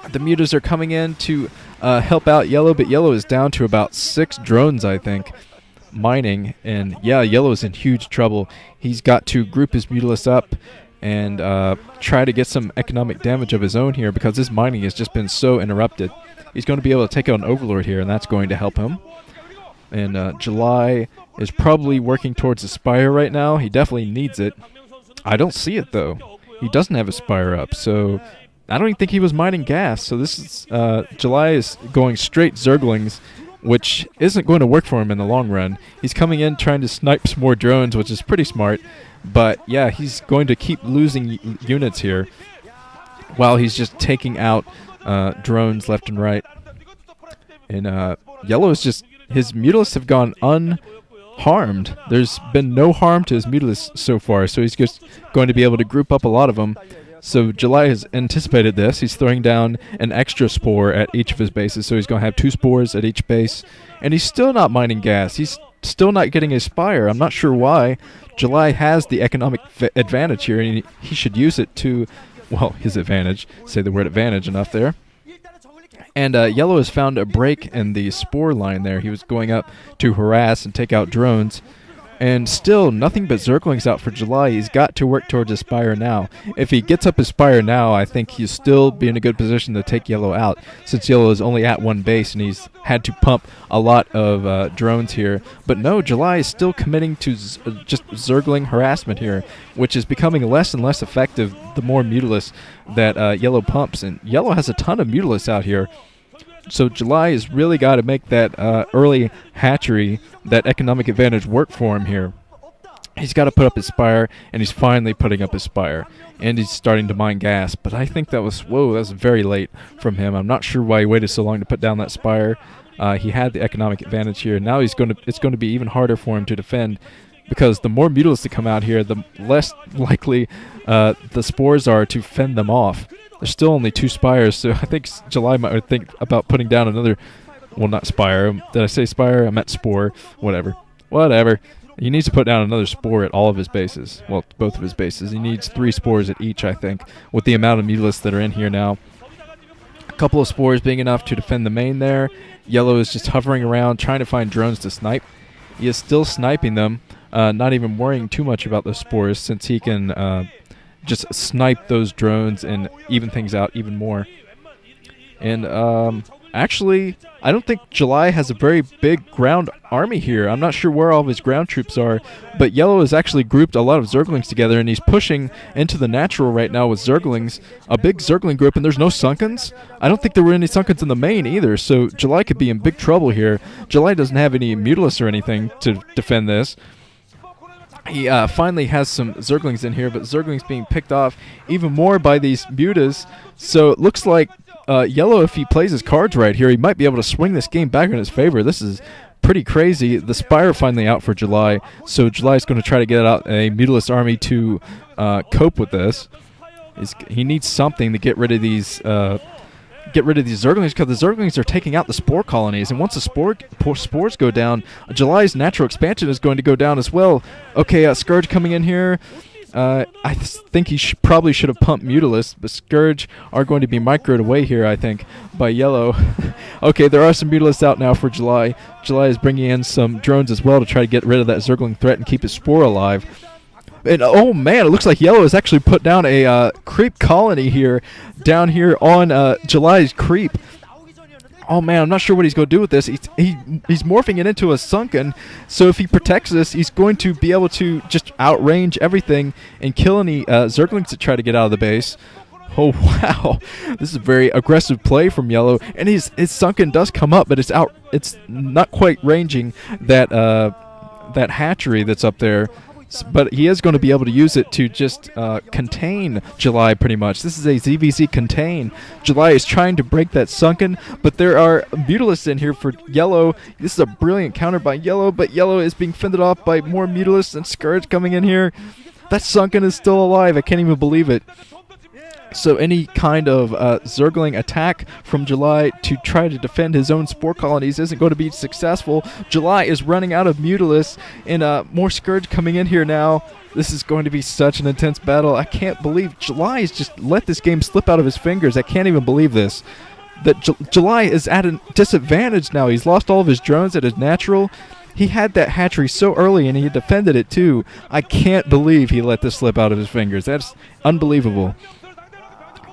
The mutas are coming in to help out Yellow, but Yellow is down to about 6 drones, I think, mining. And yeah, Yellow is in huge trouble. He's got to group his mutalists up and try to get some economic damage of his own here, because his mining has just been so interrupted. He's going to be able to take out an Overlord here, and that's going to help him. And July is probably working towards a Spire right now. He definitely needs it. I don't see it, though. He doesn't have a Spire up, so I don't even think he was mining gas. So this is July is going straight Zerglings, which isn't going to work for him in the long run. He's coming in trying to snipe some more drones, which is pretty smart. But yeah, he's going to keep losing units here while he's just taking out drones left and right. And Yellow is just, his mutalisks have gone unharmed. There's been no harm to his mutalisks so far, so he's just going to be able to group up a lot of them. So July has anticipated this. He's throwing down an extra spore at each of his bases, so he's going to have 2 spores at each base. And he's still not mining gas. He's still not getting a Spire. I'm not sure why. July has the economic advantage here, and he should use it to, well, his advantage. Say the word advantage enough there. And Yellow has found a break in the spore line there. He was going up to harass and take out drones. And still, nothing but Zerglings out for July. He's got to work towards his Spire now. If he gets up his Spire now, I think he'll still be in a good position to take Yellow out, since Yellow is only at 1 base and he's had to pump a lot of drones here. But no, July is still committing to just Zergling harassment here, which is becoming less and less effective the more mutalisks that Yellow pumps. And Yellow has a ton of mutalisks out here. So July has really got to make that early hatchery, that economic advantage, work for him here. He's got to put up his Spire, and he's finally putting up his Spire. And he's starting to mine gas, but I think that was, whoa, that was very late from him. I'm not sure why he waited so long to put down that Spire. He had the economic advantage here. Now it's going to be even harder for him to defend, because the more mutalisks that come out here, the less likely the spores are to fend them off. There's still only 2 Spires, so I think July might think about putting down another, well, not Spire. Did I say Spire? I meant Spore. Whatever. He needs to put down another Spore at all of his bases. Well, both of his bases. He needs 3 Spores at each, I think, with the amount of mutalisks that are in here now. A couple of Spores being enough to defend the main there. Yellow is just hovering around, trying to find drones to snipe. He is still sniping them, not even worrying too much about those Spores, since he can just snipe those drones and even things out even more. And actually, I don't think July has a very big ground army here. I'm not sure where all of his ground troops are, but Yellow has actually grouped a lot of Zerglings together, and he's pushing into the natural right now with Zerglings, a big Zergling group, and there's no Sunkens. I don't think there were any Sunkens in the main either, so July could be in big trouble here. July doesn't have any mutalisks or anything to defend this. He finally has some Zerglings in here, but Zerglings being picked off even more by these mutas. So it looks like Yellow, if he plays his cards right here, he might be able to swing this game back in his favor. This is pretty crazy. The Spire finally out for July, so July's going to try to get out a mutalist army to cope with this. He needs something to get rid of these Zerglings, because the Zerglings are taking out the spore colonies, and once the spores go down, July's natural expansion is going to go down as well. Okay, Scourge coming in here. I think he probably should have pumped Mutalisks, but Scourge are going to be microed away here, I think, by Yellow. Okay, there are some Mutalisks out now for July. July is bringing in some drones as well to try to get rid of that Zergling threat and keep his spore alive. And oh man, it looks like Yellow has actually put down a creep colony here, down here on July's creep. Oh man, I'm not sure what he's going to do with this. He's morphing it into a Sunken, so if he protects this, he's going to be able to just outrange everything and kill any Zerglings that try to get out of the base. Oh wow, this is a very aggressive play from Yellow, and his Sunken does come up, but it's not quite ranging that that hatchery that's up there. But he is going to be able to use it to just contain July pretty much. This is a ZVZ contain. July is trying to break that Sunken, but there are Mutalisks in here for Yellow. This is a brilliant counter by Yellow, but Yellow is being fended off by more Mutalisks and Scourge coming in here. That Sunken is still alive. I can't even believe it. So any kind of Zergling attack from July to try to defend his own spore colonies isn't going to be successful. July is running out of Mutalisk, and more Scourge coming in here now. This is going to be such an intense battle. I can't believe July has just let this game slip out of his fingers. I can't even believe this. That July is at a disadvantage now. He's lost all of his drones at his natural. He had that hatchery so early, and he defended it too. I can't believe he let this slip out of his fingers. That's unbelievable.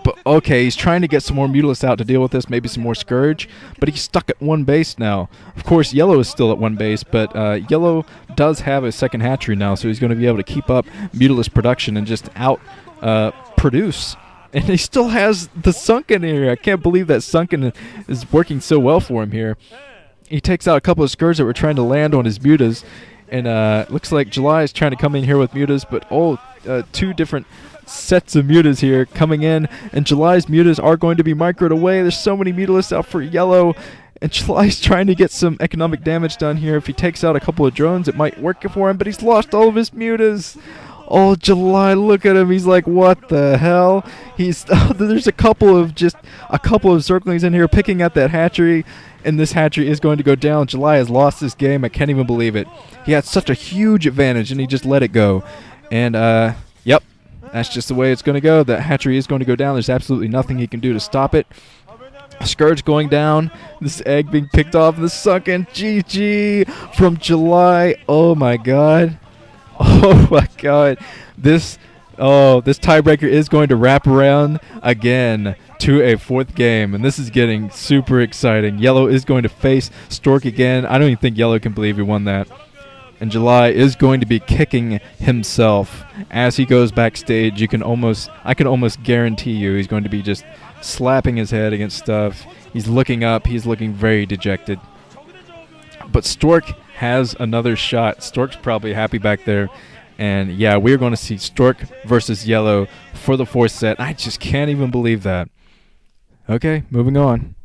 But okay, he's trying to get some more Mutalisks out to deal with this, maybe some more Scourge, but he's stuck at one base now. Of course, Yellow is still at one base, but Yellow does have a second hatchery now, so he's going to be able to keep up Mutalisk production and just out produce. And he still has the Sunken here. I can't believe that Sunken is working so well for him here. He takes out a couple of Scourge that were trying to land on his Mutas, and looks like July is trying to come in here with Mutas, but two different sets of Mutas here coming in, and July's Mutas are going to be microed away. There's so many Mutalisks out for Yellow, and July's trying to get some economic damage done here. If he takes out a couple of drones, it might work for him, but he's lost all of his Mutas. Oh, July, look at him. He's like, what the hell? There's a couple of Zerglings in here picking at that hatchery, and this hatchery is going to go down. July has lost this game. I can't even believe it. He had such a huge advantage, and he just let it go. And, yep. That's just the way it's going to go. That hatchery is going to go down. There's absolutely nothing he can do to stop it. Scourge going down. This egg being picked off. The Sunken. GG from July. Oh, my God. Oh, my God. This tiebreaker is going to wrap around again to a fourth game. And this is getting super exciting. Yellow is going to face Stork again. I don't even think Yellow can believe he won that. And July is going to be kicking himself as he goes backstage. I can almost guarantee you he's going to be just slapping his head against stuff. He's looking up. He's looking very dejected. But Stork has another shot. Stork's probably happy back there. And yeah, we're going to see Stork versus Yellow for the fourth set. I just can't even believe that. Okay, moving on.